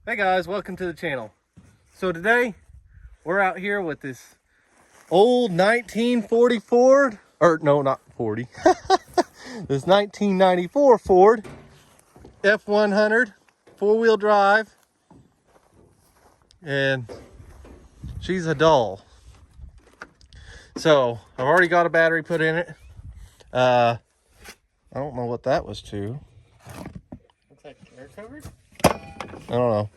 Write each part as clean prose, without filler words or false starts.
Hey guys, welcome to the channel. So today we're out here with this old 1940 Ford, or no, not 40, this 1994 Ford F100 four-wheel drive, and she's a doll. So I've already got a battery put in it. I don't know what that was to. Looks like air covered. I don't know.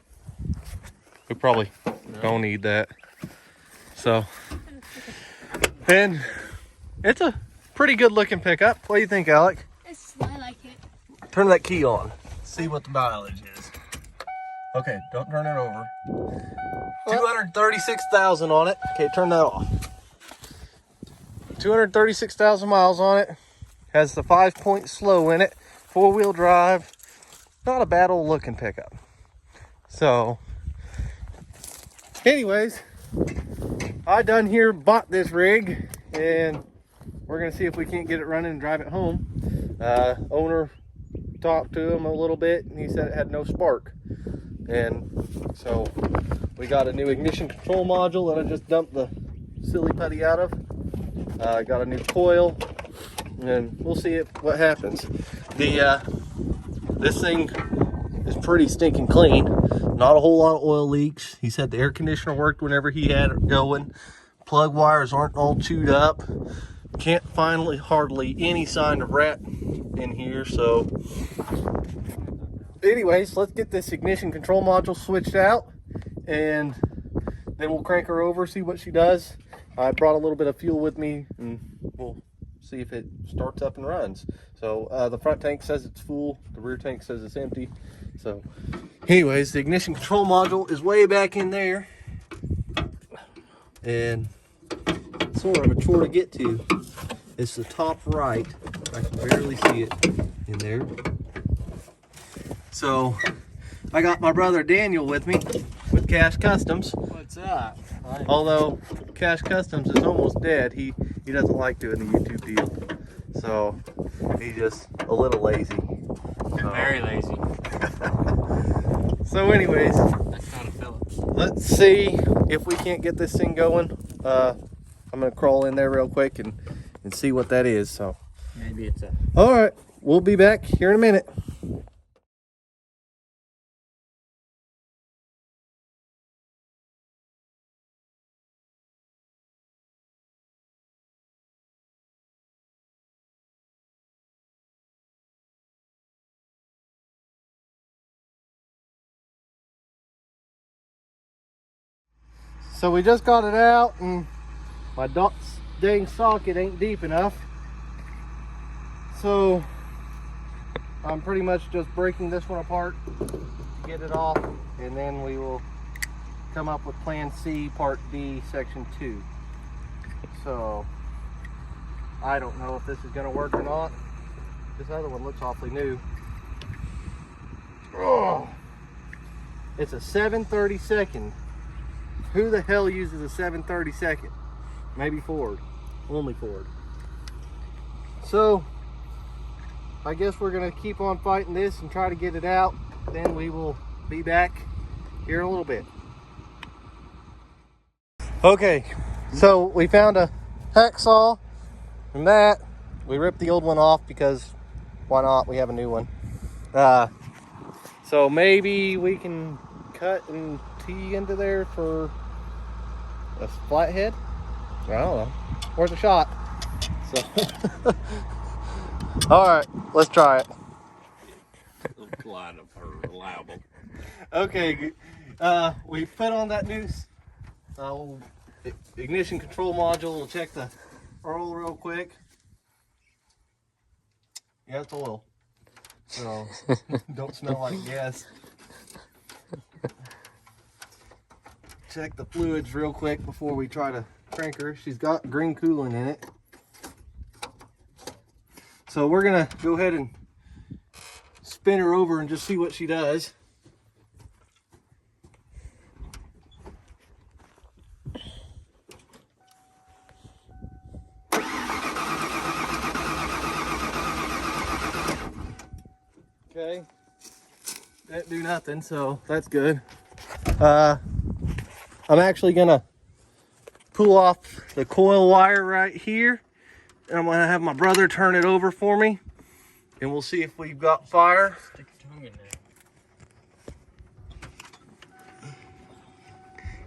We probably don't need that. So, and it's a pretty good looking pickup. What do you think, Alec? I like it. Turn that key on. See what the mileage is. Okay, don't turn it over. 236,000 on it. Okay, turn that off. 236,000 miles on it. Has the 5-point slow in it. Four-wheel drive. Not a bad old looking pickup. So, anyways, I done here bought this rig, and we're gonna see if we can't get it running and drive it home. Owner talked to him a little bit, and he said it had no spark. And so we got a new ignition control module that I just dumped the silly putty out of. Got a new coil, and we'll see what happens. This thing is pretty stinking clean. Not a whole lot of oil leaks. He said the air conditioner worked whenever he had it going. Plug wires aren't all chewed up. Can't find hardly any sign of rat in here. So anyways, let's get this ignition control module switched out, and then we'll crank her over, see what she does. I brought a little bit of fuel with me, and we'll see if it starts up and runs. So the front tank says it's full, the rear tank says it's empty. So anyways, the ignition control module is way back in there, and it's sort of a chore to get to. It's the top right. I can barely see it in there. So I got my brother Daniel with me with Cash Customs. What's up? Although Cash Customs is almost dead, he doesn't like doing the YouTube deal. So he's just a little lazy. Very lazy. So anyways, That's not a Phillips. let's see if we can't get this thing going. I'm gonna crawl in there real quick and see what that is. So Maybe it's a. all right, we'll be back here in a minute. So we just got it out, and my dang socket ain't deep enough. So I'm pretty much just breaking this one apart to get it off, and then we will come up with Plan C, Part D, Section 2. So I don't know if this is going to work or not. This other one looks awfully new. Oh, it's a 7/32. Who the hell uses a 7/32? Maybe Ford. Only Ford. So I guess we're gonna keep on fighting this and try to get it out. Then we will be back here in a little bit. Okay, so we found a hacksaw, and that we ripped the old one off because why not? We have a new one. So maybe we can cut and tee into there for a flathead. I don't know. Worth a shot. So all right, let's try it. Reliable. Okay, we put on that new ignition control module. We'll check the oil real quick. Yeah, it's oil. So don't smell like gas. Check the fluids real quick before we try to crank her. She's got green coolant in it. So we're gonna go ahead and spin her over and just see what she does. Okay. didn't do nothing, so that's good. I'm actually gonna pull off the coil wire right here, and I'm gonna have my brother turn it over for me, and we'll see if we've got fire. Stick your tongue in there.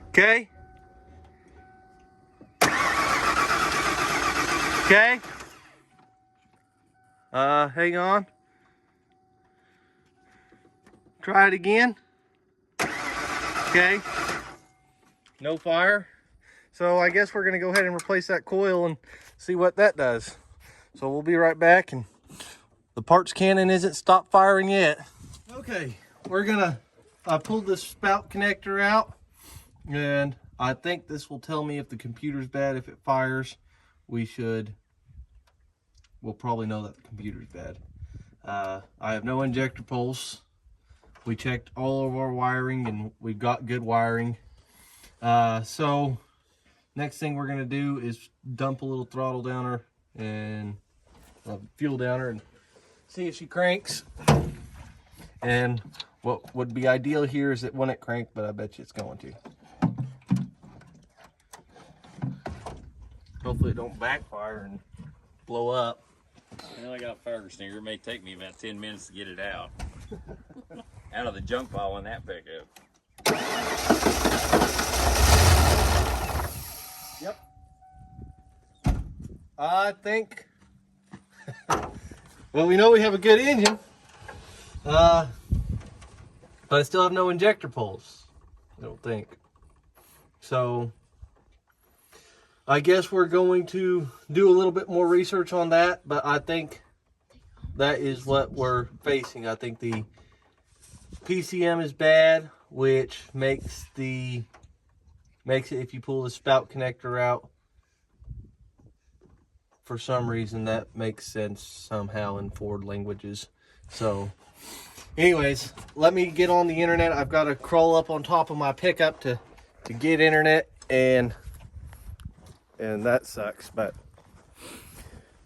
Okay. Okay. Hang on. Try it again. Okay. No fire. So I guess we're gonna go ahead and replace that coil and see what that does. So we'll be right back, and the parts cannon isn't stopped firing yet. Okay, we're gonna, I pulled this spout connector out, and I think this will tell me if the computer's bad. If it fires, we'll probably know that the computer's bad. I have no injector pulse. We checked all of our wiring, and we've got good wiring. So next thing we're gonna do is dump a little throttle downer and fuel downer and see if she cranks. And what would be ideal here is it wouldn't crank, but I bet you it's going to. Hopefully it don't backfire and blow up. Well, I got a fire extinguisher. It may take me about 10 minutes to get it out. Out of the junk pile in that pickup. Yep. I think, well, we know we have a good engine, but I still have no injector pulse, I don't think. So I guess we're going to do a little bit more research on that, but I think that is what we're facing. I think the PCM is bad, which makes it, if you pull the spout connector out, for some reason that makes sense somehow in Ford languages. So anyways, let me get on the internet. I've got to crawl up on top of my pickup to get internet, and that sucks, but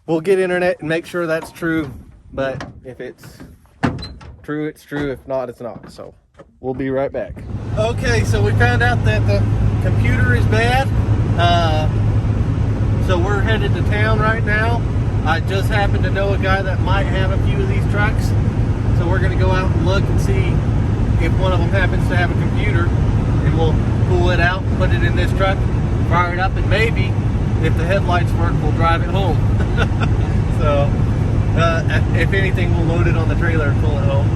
we'll get internet and make sure that's true. But if it's true, it's true. If not, it's not. So we'll be right back. Okay, so we found out that the computer is bad. So we're headed to town right now. I just happen to know a guy that might have a few of these trucks. So we're gonna go out and look and see if one of them happens to have a computer, and we'll pull it out, put it in this truck, fire it up, and maybe if the headlights work, we'll drive it home. So if anything, we'll load it on the trailer and pull it home.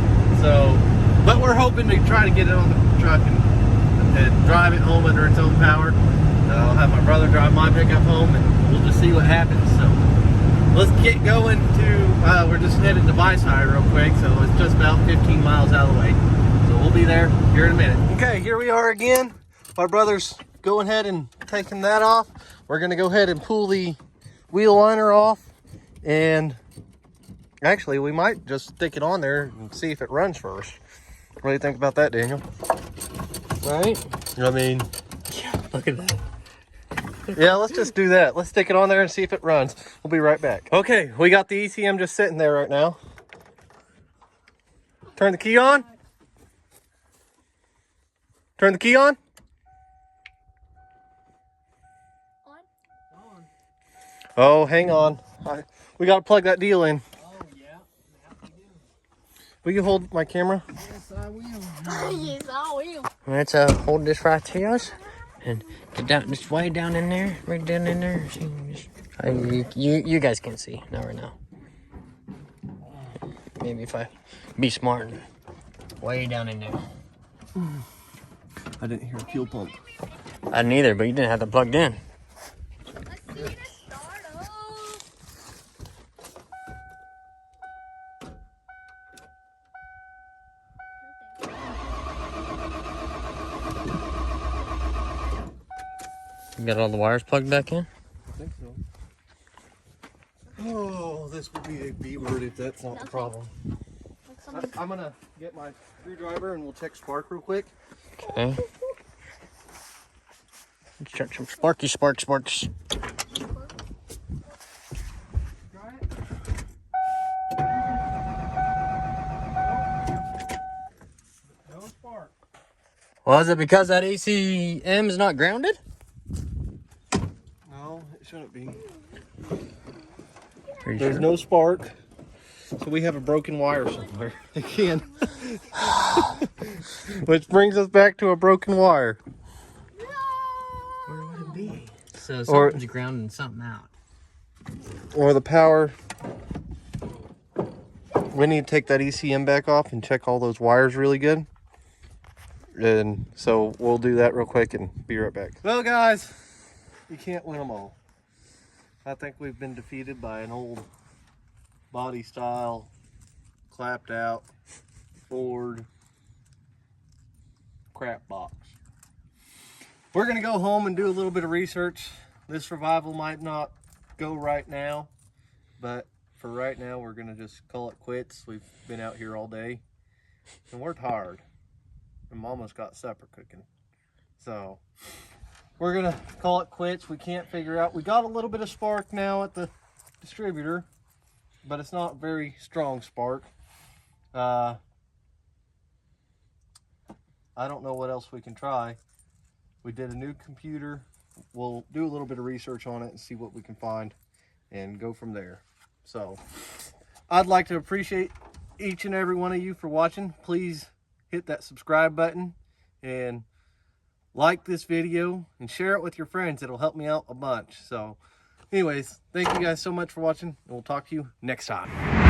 So, but we're hoping to try to get it on the truck and drive it home under its own power. I'll have my brother drive my pickup home, and we'll just see what happens. So let's get going to, we're just headed to Vicehire real quick, so it's just about 15 miles out of the way. So we'll be there here in a minute. Okay, here we are again. My brother's going ahead and taking that off. We're gonna go ahead and pull the wheel liner off, and actually we might just stick it on there and see if it runs first. What do you think about that, Daniel? Right? I mean, Yeah, look at that. yeah, let's just do that. Let's stick it on there and see if it runs. We'll be right back. Okay, we got the ECM just sitting there right now. Turn the key on. Turn the key on. Oh, hang on. We got to plug that deal in. Oh, yeah. Will you hold my camera? Yes, I will. Yes, I will. Let's hold this right to us and get down, just way down in there, right down in there. You guys can see, not right now. Maybe if I be smart and way down in there. I didn't hear a fuel pump. I didn't either, but you didn't have it plugged in. Let's see this start up. You got all the wires plugged back in? I think so. Oh, this would be a B-word if that's not the problem. I'm gonna get my screwdriver and we'll check spark real quick. Okay. Let's check some sparks. Well, is it because that ACM is not grounded? No, it shouldn't be. Pretty There's sure. no spark. So we have a broken wire somewhere. Again. Which brings us back to a broken wire. Where would it be? So Or- something's grounding something out. Or the power. We need to take that ECM back off and check all those wires really good. And so we'll do that real quick and be right back. Well, guys, you can't win them all. I think we've been defeated by an old body style, clapped out Ford crap box. We're gonna go home and do a little bit of research. This revival might not go right now, but for right now we're gonna just call it quits. We've been out here all day and we're tired, and Mama's got supper cooking, so we're gonna call it quits. We can't figure out, we got a little bit of spark now at the distributor, but it's not very strong spark. I don't know what else we can try. We did a new computer. We'll do a little bit of research on it and see what we can find and go from there. So I'd like to appreciate each and every one of you for watching. Please hit that subscribe button and like this video and share it with your friends. It'll help me out a bunch. So anyways, thank you guys so much for watching, and we'll talk to you next time.